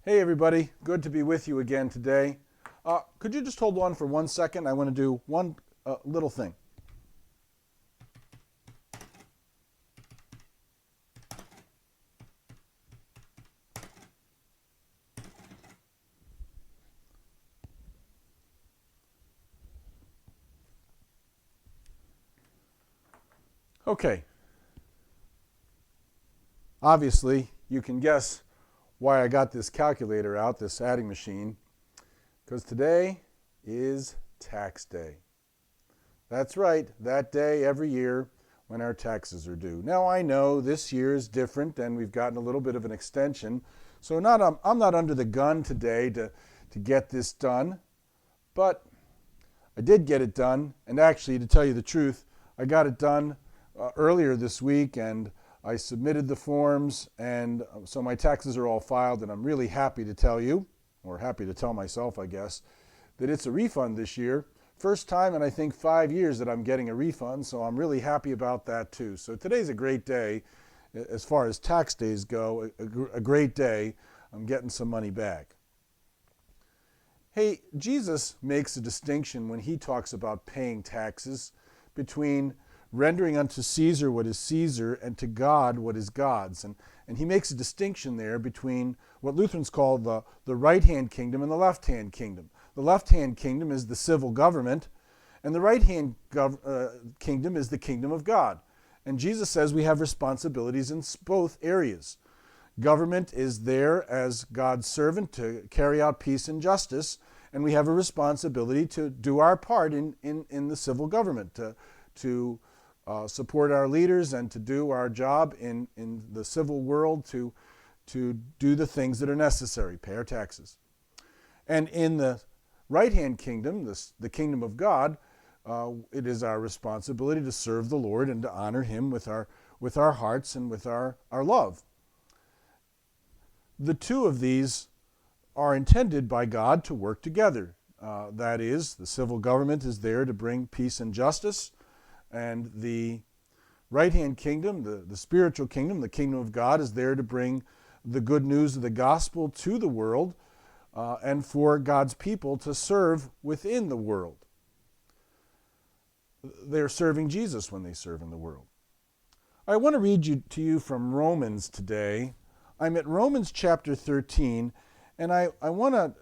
Hey everybody, good to be with you again today. Could you just hold on for 1 second? I want to do one little thing. Okay, obviously you can guess why I got this calculator out, this adding machine, because today is tax day. That's right, that day every year when our taxes are due. Now I know this year is different and we've gotten a little bit of an extension, so I'm not under the gun today to get this done, but I did get it done, and actually, to tell you the truth, I got it done earlier this week, and I submitted the forms, and so my taxes are all filed, and I'm really happy to tell you, or happy to tell myself, I guess, that it's a refund this year. First time in, I think, 5 years that I'm getting a refund, so I'm really happy about that, too. So today's a great day. As far as tax days go, a great day. I'm getting some money back. Hey, Jesus makes a distinction when he talks about paying taxes between rendering unto Caesar what is Caesar and to God what is God's. And he makes a distinction there between what Lutherans call the right-hand kingdom and the left-hand kingdom. The left-hand kingdom is the civil government, and the right-hand kingdom is the kingdom of God. And Jesus says we have responsibilities in both areas. Government is there as God's servant to carry out peace and justice, and we have a responsibility to do our part in the civil government, to support our leaders and to do our job in the civil world to do the things that are necessary, pay our taxes. And in the right-hand kingdom, the kingdom of God, it is our responsibility to serve the Lord and to honor him with our hearts and with our love. The two of these are intended by God to work together. That is, the civil government is there to bring peace and justice, and the right-hand kingdom, the spiritual kingdom, the kingdom of God, is there to bring the good news of the gospel to the world and for God's people to serve within the world. They're serving Jesus when they serve in the world. I want to read to you from Romans today. I'm at Romans chapter 13, and I want to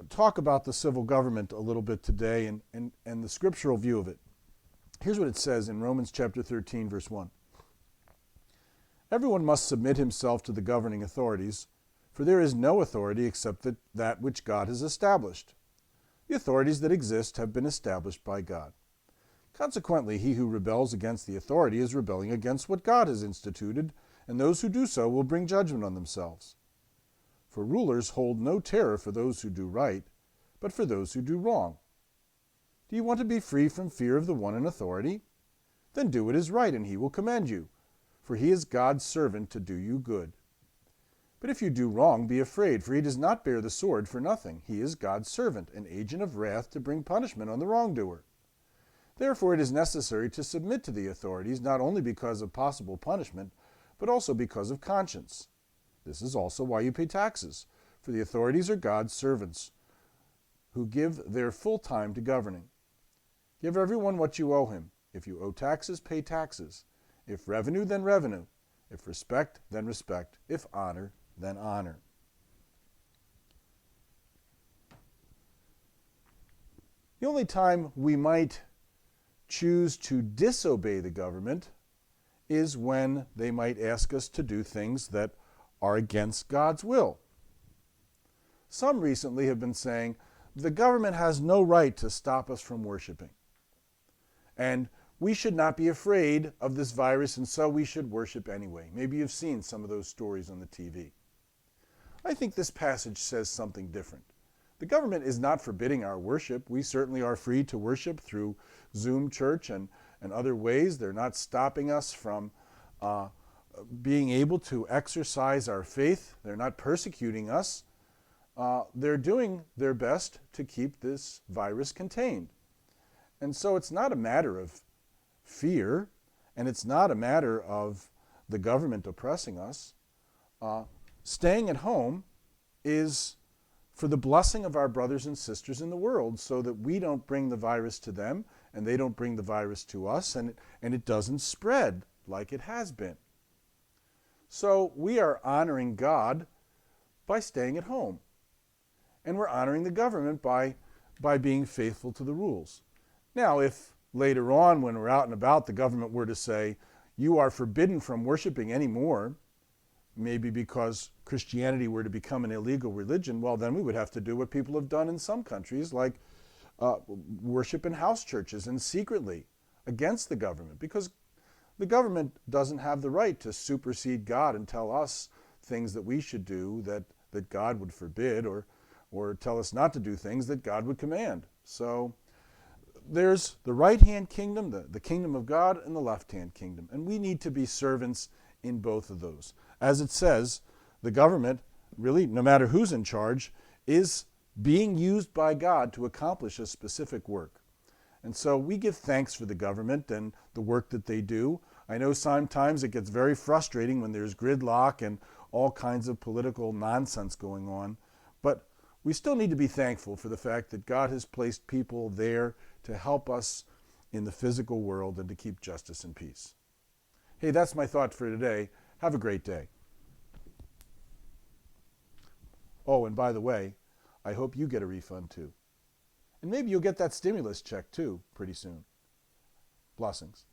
talk about the civil government a little bit today and the scriptural view of it. Here's what it says in Romans chapter 13, verse 1. Everyone must submit himself to the governing authorities, for there is no authority except that which God has established. The authorities that exist have been established by God. Consequently, he who rebels against the authority is rebelling against what God has instituted, and those who do so will bring judgment on themselves. For rulers hold no terror for those who do right, but for those who do wrong. Do you want to be free from fear of the one in authority? Then do what is right, and he will commend you, for he is God's servant to do you good. But if you do wrong, be afraid, for he does not bear the sword for nothing. He is God's servant, an agent of wrath to bring punishment on the wrongdoer. Therefore it is necessary to submit to the authorities, not only because of possible punishment, but also because of conscience. This is also why you pay taxes, for the authorities are God's servants, who give their full time to governing. Give everyone what you owe him. If you owe taxes, pay taxes. If revenue, then revenue. If respect, then respect. If honor, then honor. The only time we might choose to disobey the government is when they might ask us to do things that are against God's will. Some recently have been saying the government has no right to stop us from worshiping. And we should not be afraid of this virus, and so we should worship anyway. Maybe you've seen some of those stories on the TV. I think this passage says something different. The government is not forbidding our worship. We certainly are free to worship through Zoom church and other ways. They're not stopping us from being able to exercise our faith. They're not persecuting us. They're doing their best to keep this virus contained. And so it's not a matter of fear, and it's not a matter of the government oppressing us. Staying at home is for the blessing of our brothers and sisters in the world so that we don't bring the virus to them and they don't bring the virus to us, and it doesn't spread like it has been. So we are honoring God by staying at home. And we're honoring the government by being faithful to the rules. Now, if later on when we're out and about the government were to say, you are forbidden from worshiping anymore, maybe because Christianity were to become an illegal religion, well, then we would have to do what people have done in some countries, like worship in house churches and secretly against the government, because the government doesn't have the right to supersede God and tell us things that we should do that God would forbid, or tell us not to do things that God would command. So there's the right-hand kingdom, the kingdom of God, and the left-hand kingdom. And we need to be servants in both of those. As it says, the government, really, no matter who's in charge, is being used by God to accomplish a specific work. And so we give thanks for the government and the work that they do. I know sometimes it gets very frustrating when there's gridlock and all kinds of political nonsense going on, but we still need to be thankful for the fact that God has placed people there to help us in the physical world and to keep justice and peace. Hey, that's my thought for today. Have a great day. Oh, and by the way, I hope you get a refund too. And maybe you'll get that stimulus check too pretty soon. Blessings.